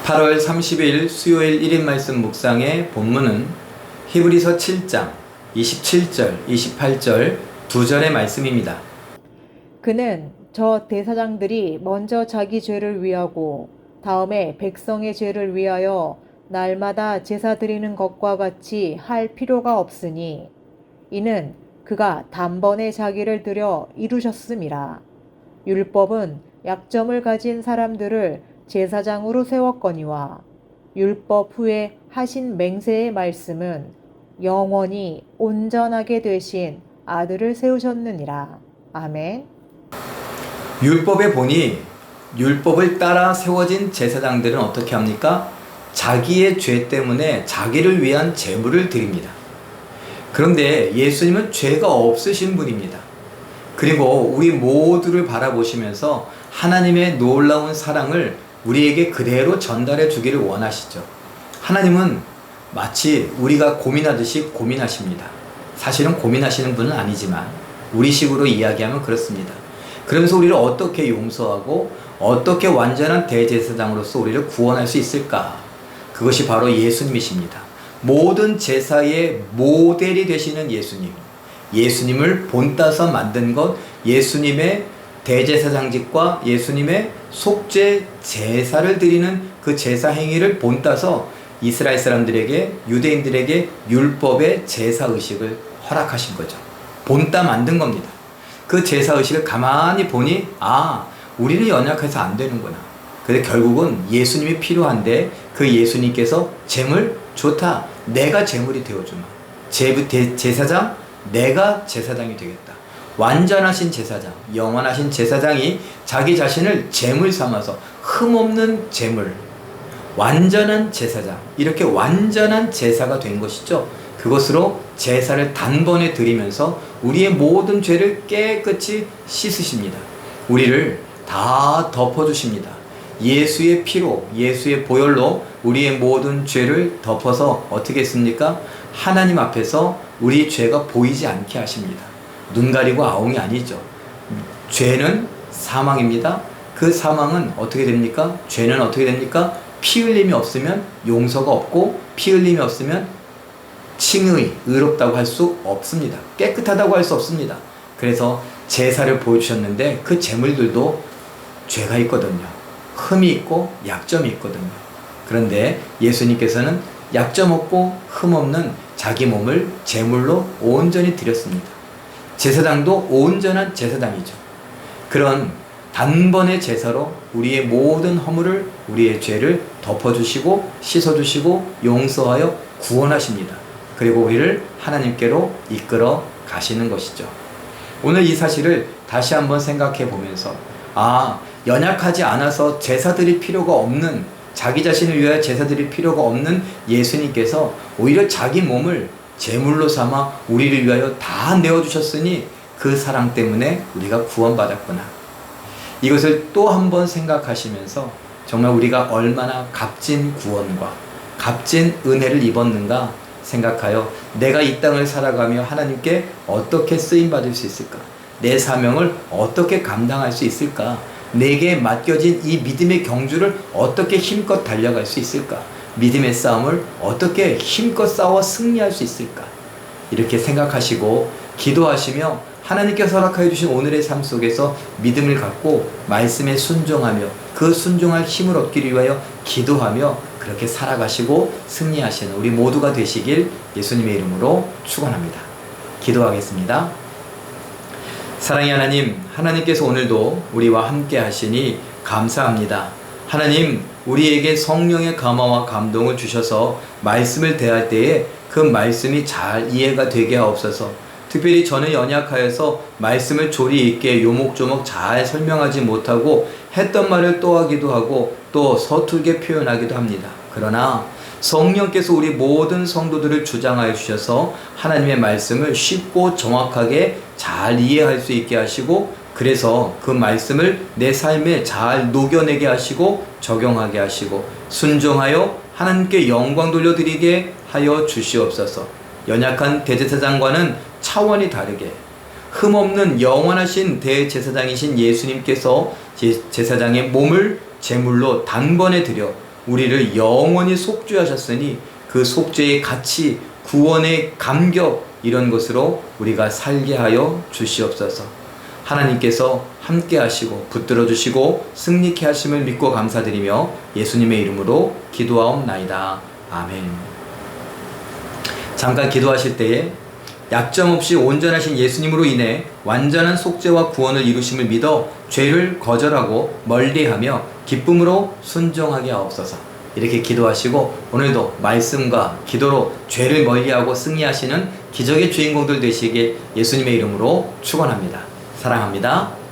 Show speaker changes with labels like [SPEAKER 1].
[SPEAKER 1] 8월 30일 수요일 1인 말씀 묵상의 본문은 히브리서 7장 27절, 28절 두 절의 말씀입니다.
[SPEAKER 2] 그는 저 대사장들이 먼저 자기 죄를 위하고 다음에 백성의 죄를 위하여 날마다 제사 드리는 것과 같이 할 필요가 없으니 이는 그가 단번에 자기를 들여 이루셨음이라. 율법은 약점을 가진 사람들을 제사장으로 세웠거니와 율법 후에 하신 맹세의 말씀은 영원히 온전하게 되신 아들을 세우셨느니라. 아멘.
[SPEAKER 1] 율법에 보니 율법을 따라 세워진 제사장들은 어떻게 합니까? 자기의 죄 때문에 자기를 위한 제물을 드립니다. 그런데 예수님은 죄가 없으신 분입니다. 그리고 우리 모두를 바라보시면서 하나님의 놀라운 사랑을 우리에게 그대로 전달해 주기를 원하시죠. 하나님은 마치 우리가 고민하듯이 고민하십니다. 사실은 고민하시는 분은 아니지만 우리식으로 이야기하면 그렇습니다. 그러면서 우리를 어떻게 용서하고 어떻게 완전한 대제사장으로서 우리를 구원할 수 있을까? 그것이 바로 예수님이십니다. 모든 제사의 모델이 되시는 예수님. 예수님을 본따서 만든 것, 예수님의 대제사장직과 예수님의 속죄 제사를 드리는 그 제사 행위를 본따서 이스라엘 사람들에게, 유대인들에게 율법의 제사 의식을 허락하신 거죠. 본따 만든 겁니다. 그 제사 의식을 가만히 보니 우리는 연약해서 안 되는구나. 근데 결국은 예수님이 필요한데 그 예수님께서 제물 좋다. 내가 제물이 되어주마. 제사장 내가 제사장이 되겠다. 완전하신 제사장, 영원하신 제사장이 자기 자신을 제물 삼아서 흠없는 제물, 완전한 제사장, 이렇게 완전한 제사가 된 것이죠. 그것으로 제사를 단번에 드리면서 우리의 모든 죄를 깨끗이 씻으십니다. 우리를 다 덮어주십니다. 예수의 피로, 예수의 보혈로 우리의 모든 죄를 덮어서 어떻게 했습니까? 하나님 앞에서 우리 죄가 보이지 않게 하십니다. 눈 가리고 아웅이 아니죠. 죄는 사망입니다. 그 사망은 어떻게 됩니까? 죄는 어떻게 됩니까? 피 흘림이 없으면 용서가 없고 피 흘림이 없으면 칭의, 의롭다고 할 수 없습니다. 깨끗하다고 할 수 없습니다. 그래서 제사를 보여주셨는데 그 제물들도 죄가 있거든요. 흠이 있고 약점이 있거든요. 그런데 예수님께서는 약점 없고 흠 없는 자기 몸을 제물로 온전히 드렸습니다. 제사장도 온전한 제사장이죠. 그런 단번의 제사로 우리의 모든 허물을, 우리의 죄를 덮어주시고 씻어주시고 용서하여 구원하십니다. 그리고 우리를 하나님께로 이끌어 가시는 것이죠. 오늘 이 사실을 다시 한번 생각해 보면서 연약하지 않아서 제사 드릴 필요가 없는, 자기 자신을 위하여 제사 드릴 필요가 없는 예수님께서 오히려 자기 몸을 제물로 삼아 우리를 위하여 다 내어주셨으니 그 사랑 때문에 우리가 구원받았구나. 이것을 또 한 번 생각하시면서 정말 우리가 얼마나 값진 구원과 값진 은혜를 입었는가 생각하여 내가 이 땅을 살아가며 하나님께 어떻게 쓰임받을 수 있을까? 내 사명을 어떻게 감당할 수 있을까? 내게 맡겨진 이 믿음의 경주를 어떻게 힘껏 달려갈 수 있을까? 믿음의 싸움을 어떻게 힘껏 싸워 승리할 수 있을까? 이렇게 생각하시고 기도하시며 하나님께서 허락하여 주신 오늘의 삶 속에서 믿음을 갖고 말씀에 순종하며 그 순종할 힘을 얻기를 위하여 기도하며 그렇게 살아가시고 승리하시는 우리 모두가 되시길 예수님의 이름으로 축원합니다. 기도하겠습니다. 사랑의 하나님, 하나님께서 오늘도 우리와 함께 하시니 감사합니다. 하나님, 우리에게 성령의 감화와 감동을 주셔서 말씀을 대할 때에 그 말씀이 잘 이해가 되게 하옵소서. 특별히 저는 연약하여서 말씀을 조리 있게 요목조목 잘 설명하지 못하고 했던 말을 또 하기도 하고 또 서툴게 표현하기도 합니다. 그러나 성령께서 우리 모든 성도들을 주장하여 주셔서 하나님의 말씀을 쉽고 정확하게 잘 이해할 수 있게 하시고 그래서 그 말씀을 내 삶에 잘 녹여내게 하시고 적용하게 하시고 순종하여 하나님께 영광 돌려드리게 하여 주시옵소서. 연약한 대제사장과는 차원이 다르게 흠없는 영원하신 대제사장이신 예수님께서 제사장의 몸을 제물로 단번에 드려 우리를 영원히 속죄하셨으니 그 속죄의 가치, 구원의 감격 이런 것으로 우리가 살게 하여 주시옵소서. 하나님께서 함께 하시고 붙들어 주시고 승리케 하심을 믿고 감사드리며 예수님의 이름으로 기도하옵나이다. 아멘. 잠깐 기도하실 때에 약점 없이 온전하신 예수님으로 인해 완전한 속죄와 구원을 이루심을 믿어 죄를 거절하고 멀리하며 기쁨으로 순종하게 하옵소서. 이렇게 기도하시고 오늘도 말씀과 기도로 죄를 멀리하고 승리하시는 기적의 주인공들 되시기에 예수님의 이름으로 축원합니다. 사랑합니다.